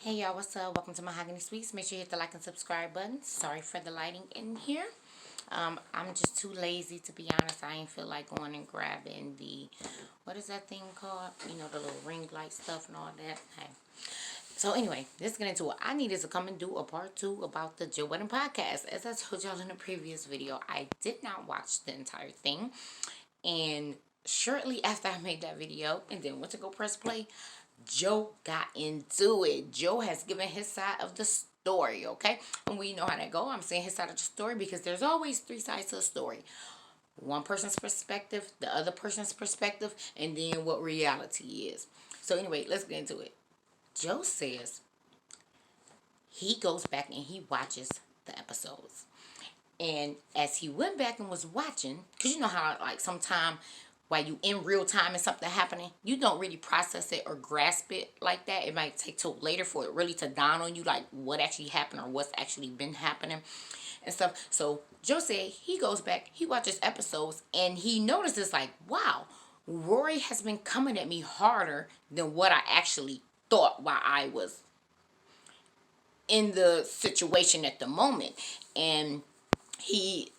Hey y'all, what's up? Welcome to Mahogany Sweets. Make sure you hit the like and subscribe button. Sorry for the lighting in here. I'm just too lazy, to be honest. I ain't feel like going and grabbing the, what is that thing called? You know, the little ring light stuff and all that. Hey. So anyway, let's get into it. I needed to come and do a part 2 about the Joe Budden podcast. As I told y'all in the previous video, I did not watch the entire thing. And shortly after I made that video and then went to go press play, Joe got into it. Joe has given his side of the story, okay? And we know how that go. I'm saying his side of the story because there's always three sides to a story. One person's perspective, the other person's perspective, and then what reality is. So anyway, let's get into it. Joe says he goes back and he watches the episodes. And as he went back and was watching, because you know how like sometimes while you in real time and something happening, you don't really process it or grasp it like that. It might take till later for it really to dawn on you like what actually happened or what's actually been happening and stuff. So Joe said he goes back, he watches episodes, and he notices like, wow, Rory has been coming at me harder than what I actually thought while I was in the situation at the moment. And he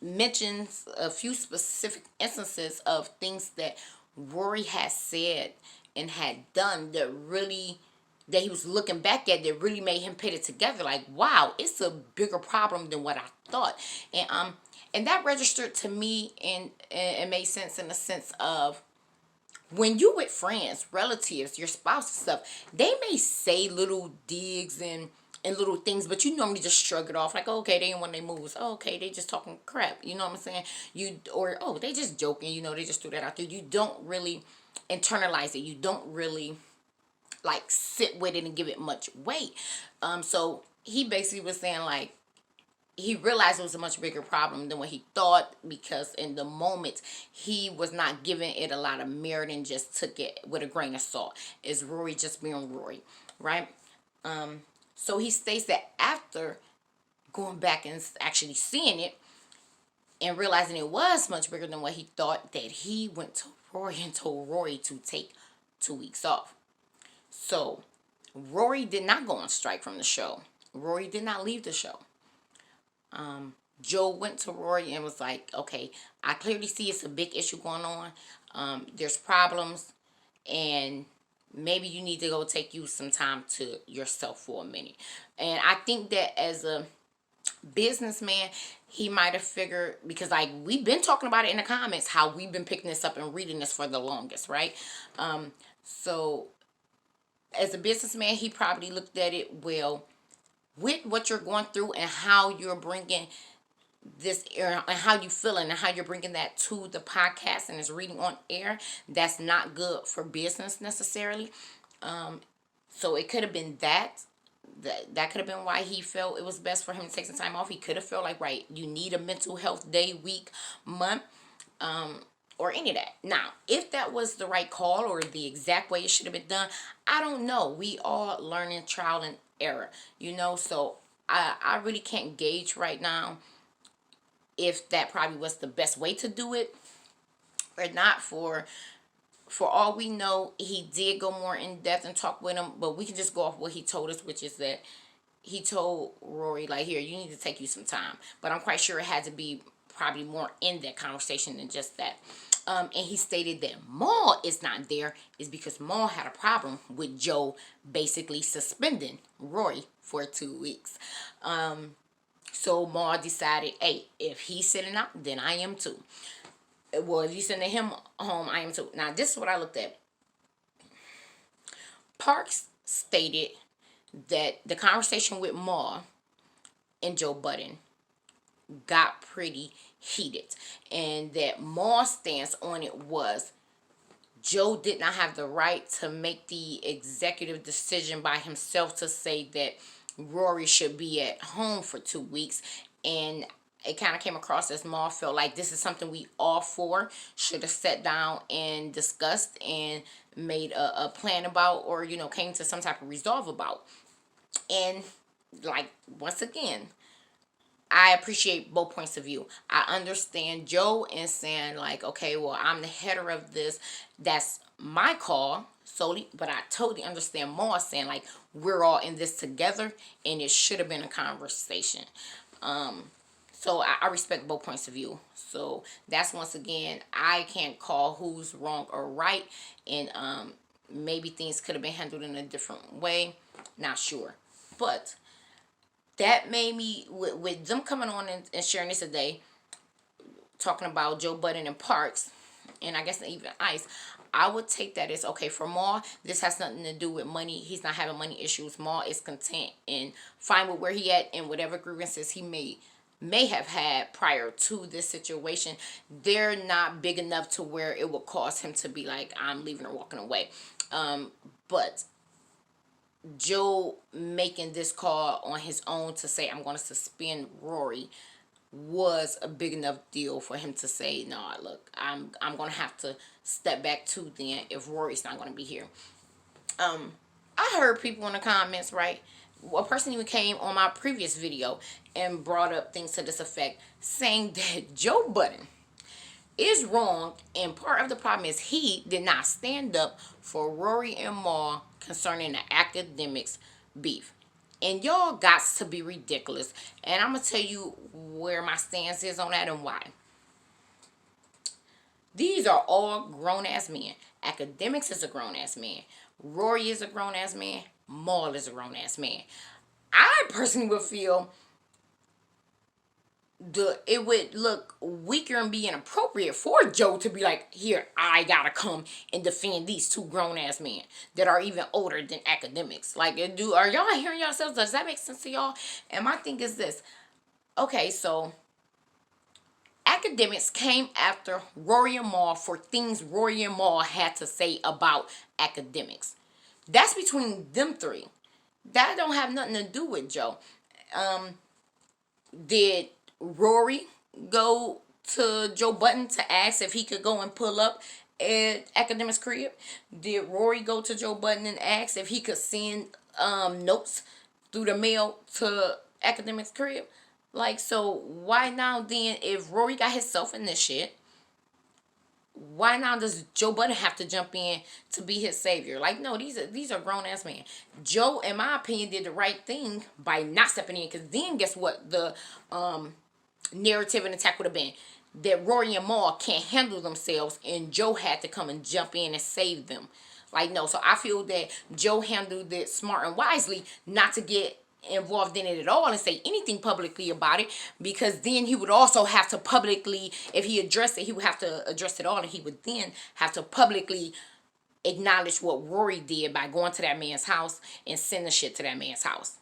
mentions a few specific instances of things that Rory has said and had done that he was looking back at that really made him put it together. Like, wow, it's a bigger problem than what I thought. And that registered to me, and it made sense in the sense of when you with friends, relatives, your spouse and stuff, they may say little digs and little things, but you normally just shrug it off like, oh, okay, they ain't one of their moves. Oh, okay, they just talking crap. You know what I'm saying? Or they just joking. You know, they just threw that out there. You don't really internalize it. You don't really like sit with it and give it much weight. So he basically was saying like, he realized it was a much bigger problem than what he thought, because in the moment he was not giving it a lot of merit and just took it with a grain of salt. Is Rory just being Rory, right? So he states that after going back and actually seeing it and realizing it was much bigger than what he thought, that he went to Rory and told Rory to take 2 weeks off. So Rory did not go on strike from the show. Rory did not leave the show. Joe went to Rory and was like, okay, I clearly see it's a big issue going on. There's problems, and maybe you need to go take you some time to yourself for a minute. And I think that as a businessman, he might have figured, because like we've been talking about it in the comments, how we've been picking this up and reading this for the longest, right? So as a businessman, he probably looked at it, well, with what you're going through and how you're bringing this air and how you feeling and how you're bringing that to the podcast and is reading on air, that's not good for business necessarily. So it could have been that could have been why he felt it was best for him to take some time off. He could have felt like, right, you need a mental health day, week, month, or any of that. Now, if that was the right call or the exact way it should have been done, I don't know. We all learning trial and error, so I really can't gauge right now if that probably was the best way to do it or not. For all we know, he did go more in depth and talk with him, but we can just go off what he told us, which is that he told Rory, like, here, you need to take you some time. But I'm quite sure it had to be probably more in that conversation than just that. And he stated that Maul is not there is because Maul had a problem with Joe basically suspending Rory for 2 weeks. So Maul decided, hey, if he's sitting out, then I am too. Well, if you sending him home, I am too. Now, this is what I looked at. Parks stated that the conversation with Maul and Joe Budden got pretty heated, and that Maul's stance on it was Joe did not have the right to make the executive decision by himself to say that Rory should be at home for 2 weeks. And it kind of came across as Maul felt like this is something we all four should have sat down and discussed and made a plan about, or came to some type of resolve about. And like, once again, I appreciate both points of view. I understand Joe and saying like, okay, well, I'm the header of this. That's my call solely, but I totally understand Maul saying like, we're all in this together, and it should have been a conversation. So I respect both points of view. So that's, once again, I can't call who's wrong or right, and maybe things could have been handled in a different way. Not sure, but that made me, with them coming on and sharing this today, talking about Joe Budden and Parks, and I guess even Ice. I would take that as, okay, for Maul, this has nothing to do with money. He's not having money issues. Maul is content and fine with where he at, and whatever grievances he may have had prior to this situation, they're not big enough to where it would cause him to be like, I'm leaving or walking away. But Joe making this call on his own to say, I'm going to suspend Rory, was a big enough deal for him to say, no, look, I'm going to have to step back too then if Rory's not going to be here. I heard people in the comments, right? A person even came on my previous video and brought up things to this effect, saying that Joe Budden is wrong, and part of the problem is he did not stand up for Rory and Maul concerning the academics beef. And y'all got to be ridiculous. And I'm going to tell you where my stance is on that and why. These are all grown-ass men. Academics is a grown-ass man. Rory is a grown-ass man. Maul is a grown-ass man. I personally would feel it would look weaker and be inappropriate for Joe to be like, here, I gotta come and defend these two grown-ass men that are even older than academics. Like, are y'all hearing yourselves? Does that make sense to y'all? And my thing is this. Okay, so academics came after Rory and Maul for things Rory and Maul had to say about academics. That's between them three. That don't have nothing to do with Joe. Did Rory go to Joe Budden to ask if he could go and pull up at Academic's crib? Did Rory go to Joe Budden and ask if he could send notes through the mail to Academic's crib? Like, so why now then, if Rory got himself in this shit, why now does Joe Budden have to jump in to be his savior? Like, no, these are grown ass men. Joe, in my opinion, did the right thing by not stepping in, because then guess what the narrative and attack would have been? That Rory and Maul can't handle themselves, and Joe had to come and jump in and save them. Like, no, so I feel that Joe handled it smart and wisely not to get involved in it at all and say anything publicly about it, because then he would also have to publicly, if he addressed it, he would have to address it all, and he would then have to publicly acknowledge what Rory did by going to that man's house and sending shit to that man's house.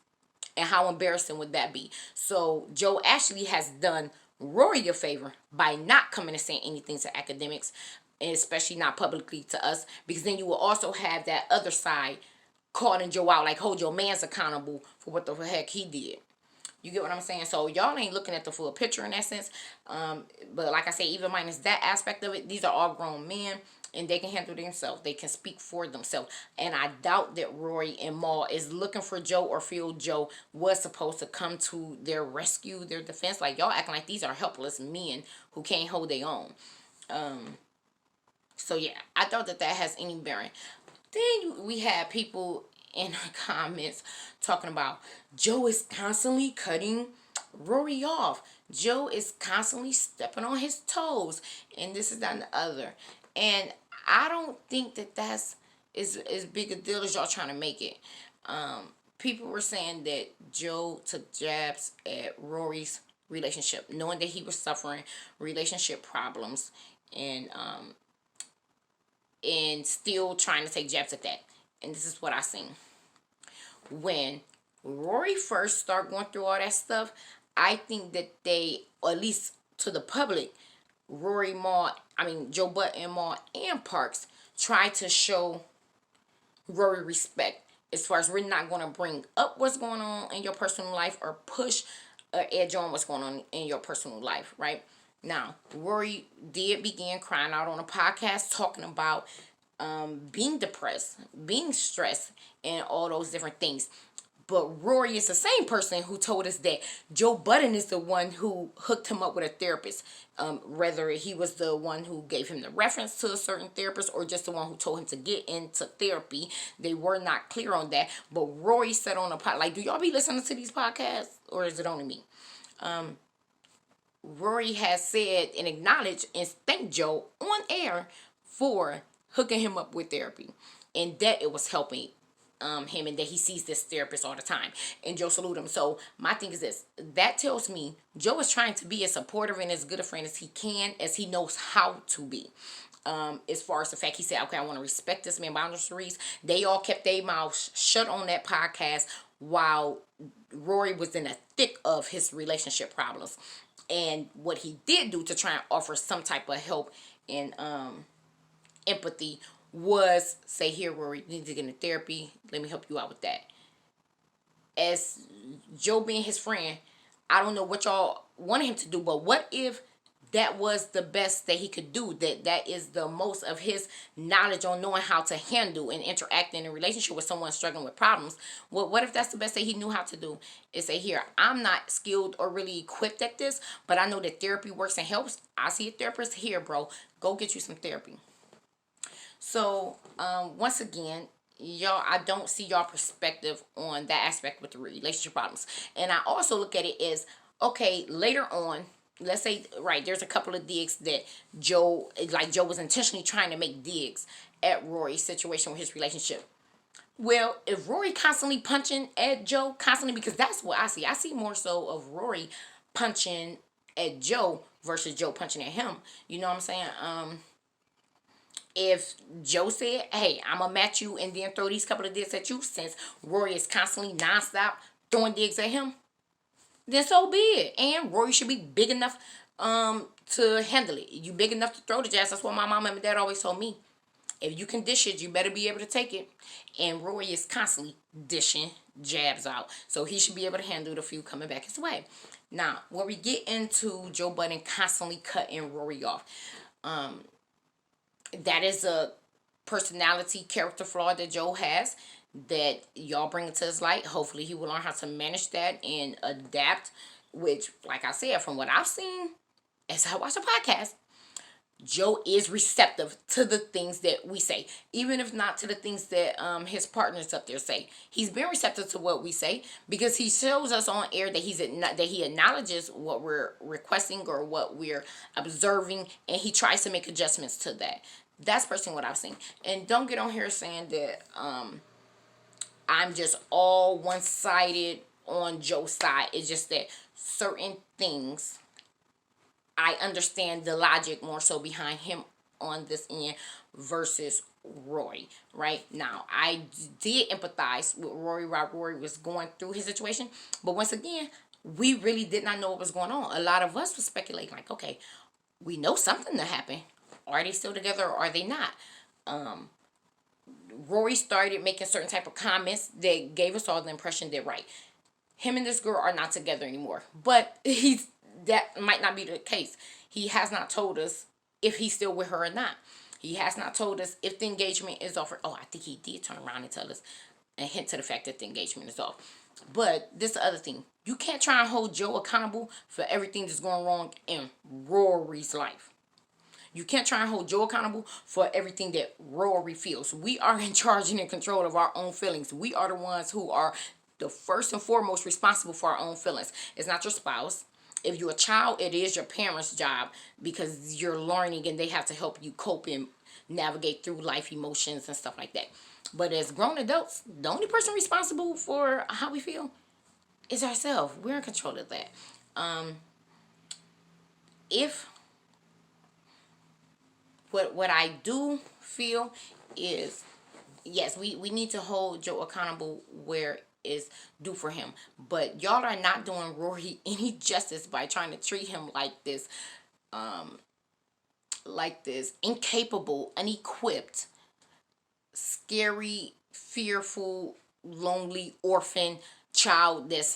And how embarrassing would that be? So Joe actually has done Rory a favor by not coming and saying anything to academics, and especially not publicly to us, because then you will also have that other side calling Joe out, like, hold your man's accountable for what the heck he did. You get what I'm saying? So y'all ain't looking at the full picture in that sense. But like I say, even minus that aspect of it, these are all grown men, and they can handle themselves. They can speak for themselves. And I doubt that Rory and Maul is looking for Joe, or feel Joe was supposed to come to their rescue, their defense. Like, y'all acting like these are helpless men who can't hold their own. So yeah, I doubt that has any bearing. Then we had people in the comments talking about Joe is constantly cutting Rory off. Joe is constantly stepping on his toes, and this is that and the other. And I don't think that that's as big a deal as y'all trying to make it. People were saying that Joe took jabs at Rory's relationship, knowing that he was suffering relationship problems, and still trying to take jabs at that. And this is what I seen. When Rory first started going through all that stuff, I think that they, or at least to the public, Joe Budden and Maul and Parks tried to show Rory respect. As far as, we're not going to bring up what's going on in your personal life or push an edge on what's going on in your personal life, right? Now, Rory did begin crying out on a podcast talking about being depressed, being stressed, and all those different things. But Rory is the same person who told us that Joe Budden is the one who hooked him up with a therapist. Whether he was the one who gave him the reference to a certain therapist or just the one who told him to get into therapy, they were not clear on that. But Rory said on a pod, like, do y'all be listening to these podcasts or is it only me? Rory has said and acknowledged and thanked Joe on air for hooking him up with therapy and that it was helping him and that he sees this therapist all the time. And Joe saluted him. So my thing is this. That tells me Joe is trying to be as supportive and as good a friend as he can, as he knows how to be. As far as the fact he said, okay, I want to respect this man boundaries. They all kept their mouths shut on that podcast while Rory was in the thick of his relationship problems. And what he did do to try and offer some type of help and empathy was say, here, Rory, you need to get into therapy. Let me help you out with that. As Joe being his friend, I don't know what y'all wanted him to do, but what if that was the best that he could do? That is the most of his knowledge on knowing how to handle and interact in a relationship with someone struggling with problems. What if that's the best that he knew how to do? Is say, here, I'm not skilled or really equipped at this, but I know that therapy works and helps. I see a therapist. Here, bro, go get you some therapy. So, once again, y'all, I don't see y'all perspective on that aspect with the relationship problems. And I also look at it as, okay, later on, let's say, right, there's a couple of digs that Joe was intentionally trying to make digs at Rory's situation with his relationship. Well, if Rory constantly punching at Joe, constantly, because that's what I see more so of Rory punching at Joe versus Joe punching at him. You know what I'm saying? If Joe said, hey, I'm going to match you and then throw these couple of digs at you, since Rory is constantly nonstop throwing digs at him, then so be it. And Rory should be big enough to handle it. You big enough to throw the jabs. That's what my mom and my dad always told me. If you can dish it, you better be able to take it. And Rory is constantly dishing jabs out. So he should be able to handle the few coming back his way. Now, when we get into Joe Budden constantly cutting Rory off, that is a personality character flaw that Joe has that y'all bring into his light. Hopefully he will learn how to manage that and adapt, which, like I said, from what I've seen as I watch the podcast, Joe is receptive to the things that we say, even if not to the things that his partners up there say. He's been receptive to what we say because he shows us on air that he acknowledges what we're requesting or what we're observing, and he tries to make adjustments to that. That's personally what I've seen. And don't get on here saying that I'm just all one-sided on Joe's side. It's just that certain things, I understand the logic more so behind him on this end versus Rory. Right now, I did empathize with Rory while Rory was going through his situation, but once again, we really did not know what was going on. A lot of us were speculating, like, okay, we know something that happened. Are they still together or are they not? Rory started making certain type of comments that gave us all the impression that, right, him and this girl are not together anymore. But that might not be the case. He has not told us if he's still with her or not. He has not told us if the engagement is off. Oh, I think he did turn around and tell us and hint to the fact that the engagement is off. But this is the other thing. You can't try and hold Joe accountable for everything that's going wrong in Rory's life. You can't try and hold Joe accountable for everything that Rory feels. We are in charge and in control of our own feelings. We are the ones who are the first and foremost responsible for our own feelings. It's not your spouse. If you're a child, it is your parents' job because you're learning and they have to help you cope and navigate through life emotions and stuff like that. But as grown adults, the only person responsible for how we feel is ourselves. We're in control of that. If what I do feel is, yes, we need to hold Joe accountable where is due for him. But y'all are not doing Rory any justice by trying to treat him like this incapable, unequipped, scary, fearful, lonely orphan child that's